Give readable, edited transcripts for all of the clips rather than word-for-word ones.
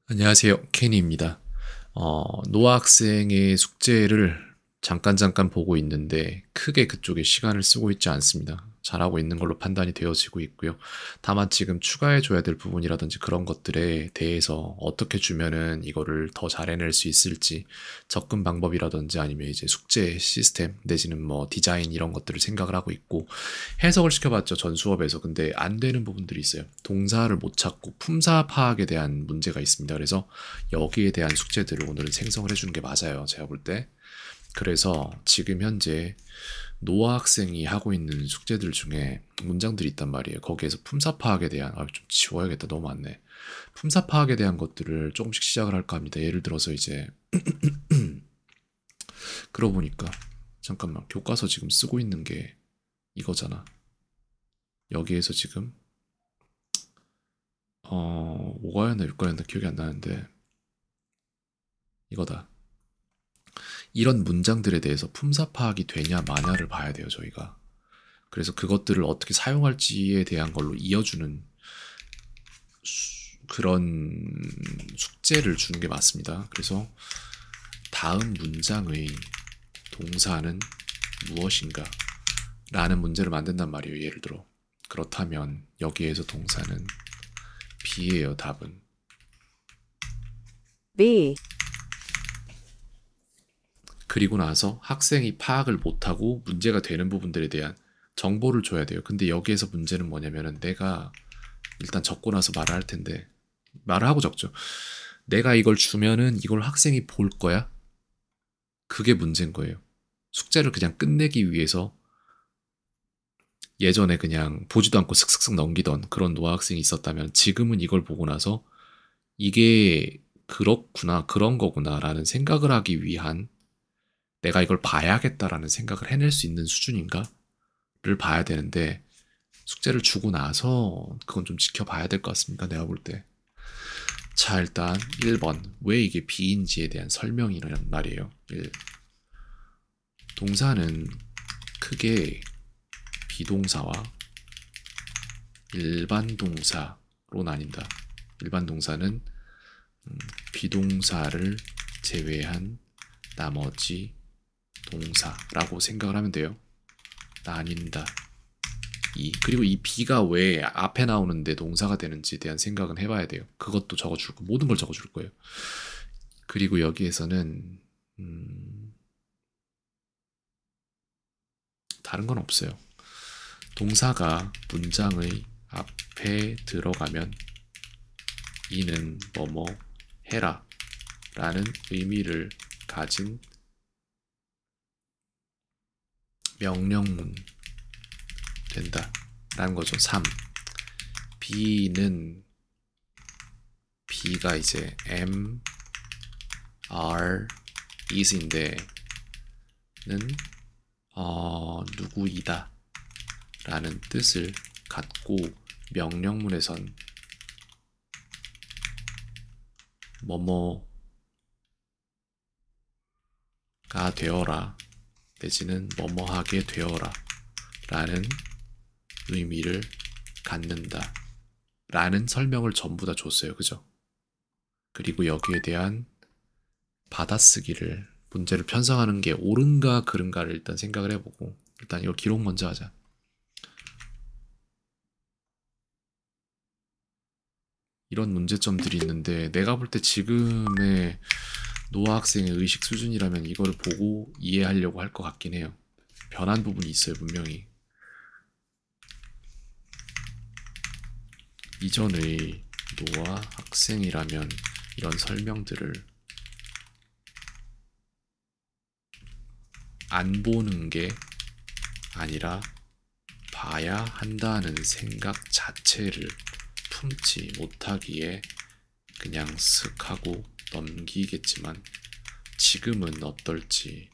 안녕하세요. 케니입니다. 노아 학생의 숙제를 잠깐 보고 있는데 크게 그쪽에 시간을 쓰고 있지 않습니다. 잘하고 있는 걸로 판단이 되어지고 있고요. 다만 지금 추가해줘야 될 부분이라든지 그런 것들에 대해서 어떻게 주면은 이거를 더 잘 해낼 수 있을지 접근 방법이라든지 아니면 이제 숙제 시스템 내지는 뭐 디자인 이런 것들을 생각을 하고 있고 해석을 시켜봤죠. 전 수업에서. 근데 안 되는 부분들이 있어요. 동사를 못 찾고 품사 파악에 대한 문제가 있습니다. 그래서 여기에 대한 숙제들을 오늘은 생성을 해주는 게 맞아요. 제가 볼 때. 그래서 지금 현재 노아 학생이 하고 있는 숙제들 중에 문장들이 있단 말이에요. 거기에서 품사 파악에 대한, 좀 지워야겠다. 너무 많네. 품사 파악에 대한 것들을 조금씩 시작을 할까 합니다. 예를 들어서 이제, 그러고 보니까, 잠깐만, 교과서 지금 쓰고 있는 게 이거잖아. 여기에서 지금, 5과였나 6과였나 기억이 안 나는데, 이거다. 이런 문장들에 대해서 품사 파악이 되냐 마냐를 봐야 돼요, 저희가. 그래서 그것들을 어떻게 사용할지에 대한 걸로 이어주는 그런 숙제를 주는 게 맞습니다. 그래서 다음 문장의 동사는 무엇인가? 라는 문제를 만든단 말이에요. 예를 들어. 그렇다면 여기에서 동사는 B예요, 답은. B, 그리고 나서 학생이 파악을 못하고 문제가 되는 부분들에 대한 정보를 줘야 돼요. 근데 여기에서 문제는 뭐냐면은 내가 일단 적고 나서 말을 할 텐데 말을 하고 적죠. 내가 이걸 주면은 이걸 학생이 볼 거야? 그게 문제인 거예요. 숙제를 그냥 끝내기 위해서 예전에 그냥 보지도 않고 슥슥슥 넘기던 그런 노아 학생이 있었다면 지금은 이걸 보고 나서 이게 그렇구나, 그런 거구나 라는 생각을 하기 위한 내가 이걸 봐야겠다라는 생각을 해낼 수 있는 수준인가를 봐야 되는데 숙제를 주고 나서 그건 좀 지켜봐야 될 것 같습니다. 내가 볼 때. 자, 일단 1번. 왜 이게 B인지에 대한 설명이란 말이에요. 1. 동사는 크게 비동사와 일반 동사로 나뉜다. 일반 동사는 비동사를 제외한 나머지 동사라고 생각을 하면 돼요. 나뉜다. 그리고 이 B가 왜 앞에 나오는데 동사가 되는지에 대한 생각은 해봐야 돼요. 그것도 적어줄 거, 모든 걸 적어줄 거예요. 그리고 여기에서는 다른 건 없어요. 동사가 문장의 앞에 들어가면 이는 뭐뭐 해라 라는 의미를 가진 명령문 된다 라는 거죠. 3. B가 이제 am, are, is인데 는 누구이다 라는 뜻을 갖고 명령문에선 뭐뭐가 되어라 내지는 뭐뭐하게 되어라 라는 의미를 갖는다 라는 설명을 전부 다 줬어요. 그죠? 그리고 여기에 대한 받아쓰기를 문제를 편성하는 게 옳은가 그른가를 일단 생각을 해보고 일단 이거 기록 먼저 하자. 이런 문제점들이 있는데 내가 볼 때 지금의 노아 학생의 의식 수준이라면 이거를 보고 이해하려고 할 것 같긴 해요. 변한 부분이 있어요, 분명히. 이전의 노아 학생이라면 이런 설명들을 안 보는 게 아니라 봐야 한다는 생각 자체를 품지 못하기에 그냥 쓱 하고 넘기겠지만 지금은 어떨지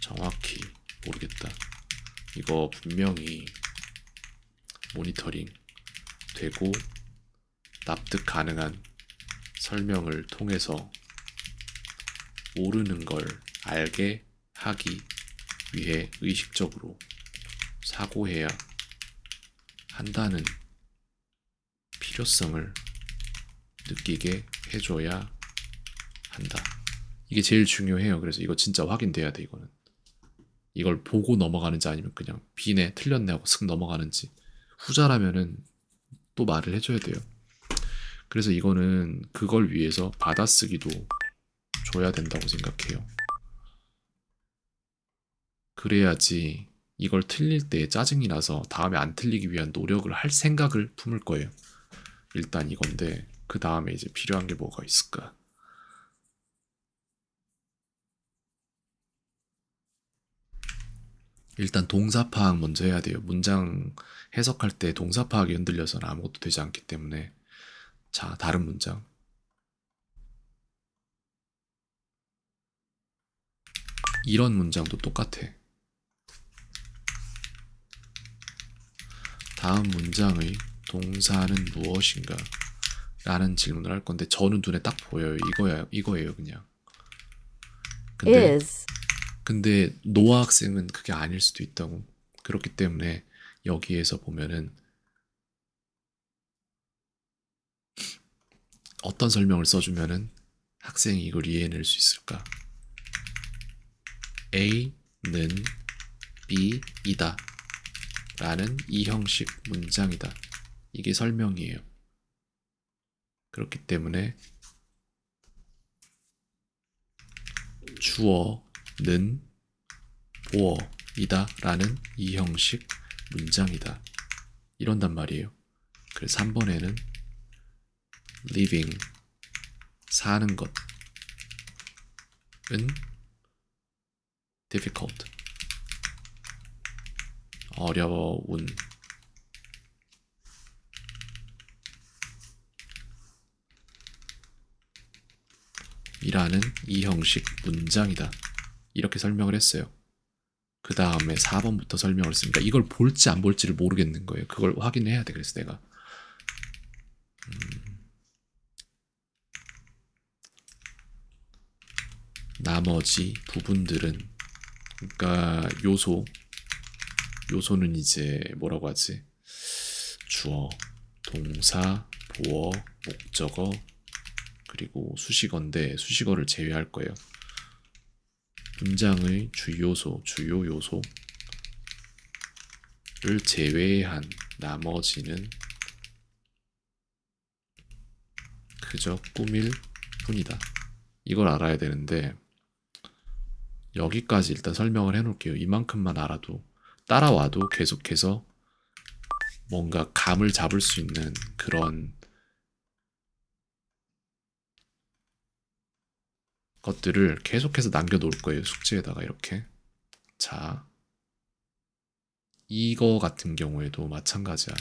정확히 모르겠다. 이거 분명히 모니터링 되고 납득 가능한 설명을 통해서 모르는 걸 알게 하기 위해 의식적으로 사고해야 한다는 필요성을 느끼게 해줘야 한다. 이게 제일 중요해요. 그래서 이거 진짜 확인돼야 돼. 이거는 이걸 보고 넘어가는지 아니면 그냥 비네 틀렸네 하고 슥 넘어가는지. 후자라면은 또 말을 해줘야 돼요. 그래서 이거는 그걸 위해서 받아쓰기도 줘야 된다고 생각해요. 그래야지 이걸 틀릴 때 짜증이 나서 다음에 안 틀리기 위한 노력을 할 생각을 품을 거예요. 일단 이건데 그 다음에 이제 필요한 게 뭐가 있을까? 일단 동사 파악 먼저 해야 돼요. 문장 해석할 때 동사 파악이 흔들려서는 아무것도 되지 않기 때문에. 자, 다른 문장. 이런 문장도 똑같아. 다음 문장의 동사는 무엇인가? 라는 질문을 할 건데 저는 눈에 딱 보여요. 이거예요, 그냥. 근데 노아 학생은 그게 아닐 수도 있다고. 그렇기 때문에 여기에서 보면은 어떤 설명을 써주면은 학생이 이걸 이해해낼 수 있을까? A는 B이다 라는 이 형식 문장이다. 이게 설명이에요. 그렇기 때문에 주어는 보어이다 라는 이 형식 문장이다. 이런단 말이에요. 그래서 3번에는 living, 사는 것은 difficult, 어려운, 이라는 이 형식 문장이다. 이렇게 설명을 했어요. 그 다음에 4번부터 설명을 했으니까 이걸 볼지 안 볼지를 모르겠는 거예요. 그걸 확인해야 돼. 그래서 내가 나머지 부분들은, 그러니까 요소는 이제 뭐라고 하지? 주어, 동사, 보어, 목적어, 그리고 수식어인데 수식어를 제외할 거예요. 문장의 주요 요소를 제외한 나머지는 그저 꾸밀 뿐이다. 이걸 알아야 되는데 여기까지 일단 설명을 해놓을게요. 이만큼만 알아도 따라와도 계속해서 뭔가 감을 잡을 수 있는 그런 것들을 계속해서 남겨놓을 거예요. 숙제에다가 이렇게. 자, 이거 같은 경우에도 마찬가지야.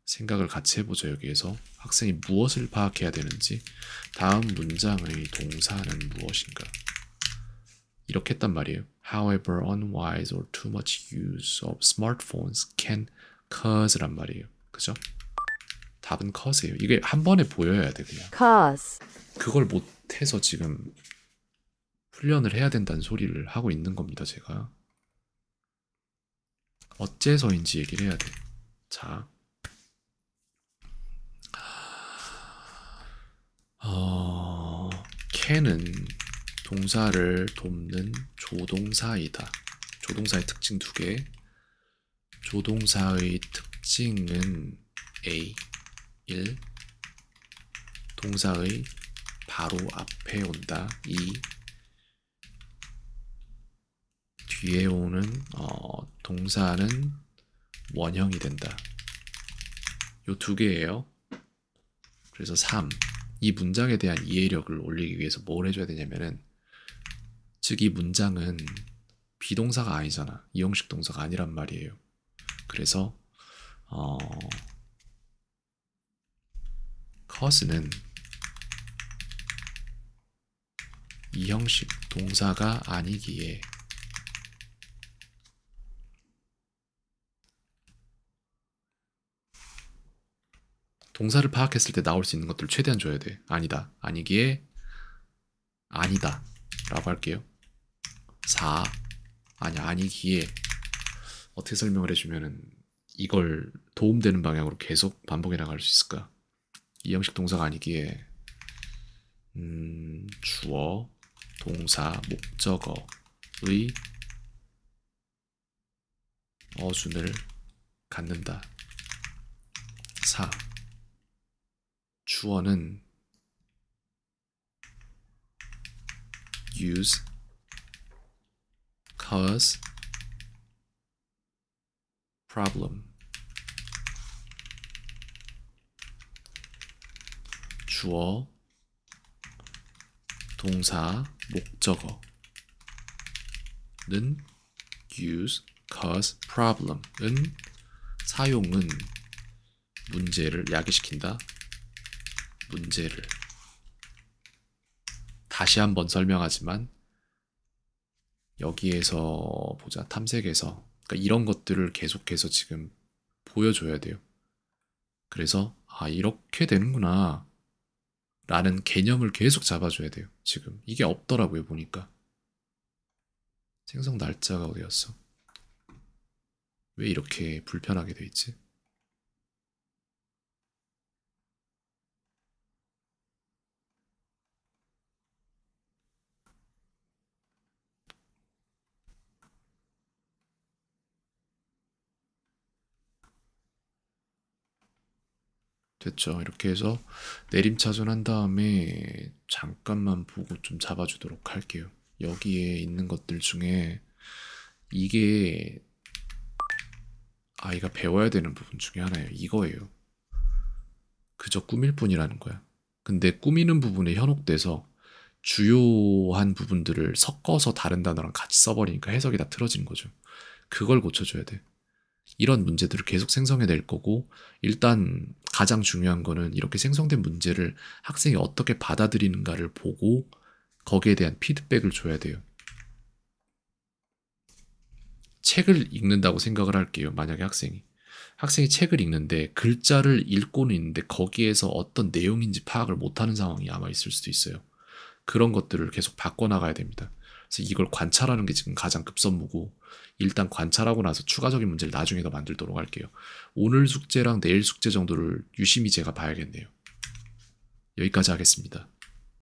생각을 같이 해보죠. 여기에서 학생이 무엇을 파악해야 되는지. 다음 문장의 동사는 무엇인가. 이렇게 했단 말이에요. However, unwise or too much use of smartphones can cause란 말이에요. 그죠? 답은 cause예요. 이게 한 번에 보여야 돼 그냥. cause, 그걸 못해서 지금 훈련을 해야 된다는 소리를 하고 있는 겁니다. 제가. 어째서인지 얘기를 해야 돼. 자, can은 동사를 돕는 조동사이다. 조동사의 특징 2개. 조동사의 특징은 A, 1. 동사의 바로 앞에 온다. 2. 뒤에 오는 동사는 원형이 된다. 요 2개예요. 그래서 3. 이 문장에 대한 이해력을 올리기 위해서 뭘 해줘야 되냐면은, 즉 이 문장은 비동사가 아니잖아. 이형식 동사가 아니란 말이에요. 그래서 cause는 이형식 동사가 아니기에 동사를 파악했을 때 나올 수 있는 것들을 최대한 줘야 돼. 아니다, 아니기에, 아니다 라고 할게요. 4. 아니기에. 어떻게 설명을 해주면은 이걸 도움되는 방향으로 계속 반복해 나갈 수 있을까? 이 형식 동사가 아니기에 주어, 동사, 목적어의 어순을 갖는다. 4. 주어는 use, cause, problem. 주어, 동사, 목적어는 use, cause, problem은 사용은 문제를 야기시킨다. 문제를 다시 한번 설명하지만 여기에서 보자. 탐색에서 그러니까 이런 것들을 계속해서 지금 보여줘야 돼요. 그래서 이렇게 되는구나 라는 개념을 계속 잡아줘야 돼요. 지금 이게 없더라고요. 보니까 생성 날짜가 어디였어? 왜 이렇게 불편하게 돼 있지? 됐죠. 이렇게 해서 내림차순 한 다음에 잠깐만 보고 좀 잡아주도록 할게요. 여기에 있는 것들 중에 이게 아이가 배워야 되는 부분 중에 하나예요. 이거예요. 그저 꾸밀 뿐이라는 거야. 근데 꾸미는 부분에 현혹돼서 주요한 부분들을 섞어서 다른 단어랑 같이 써버리니까 해석이 다 틀어지는 거죠. 그걸 고쳐줘야 돼. 이런 문제들을 계속 생성해낼 거고, 일단 가장 중요한 거는 이렇게 생성된 문제를 학생이 어떻게 받아들이는가를 보고 거기에 대한 피드백을 줘야 돼요. 책을 읽는다고 생각을 할게요. 만약에 학생이 책을 읽는데 글자를 읽고는 있는데 거기에서 어떤 내용인지 파악을 못하는 상황이 아마 있을 수도 있어요. 그런 것들을 계속 바꿔나가야 됩니다. 그래서 이걸 관찰하는 게 지금 가장 급선무고, 일단 관찰하고 나서 추가적인 문제를 나중에 더 만들도록 할게요. 오늘 숙제랑 내일 숙제 정도를 유심히 제가 봐야겠네요. 여기까지 하겠습니다.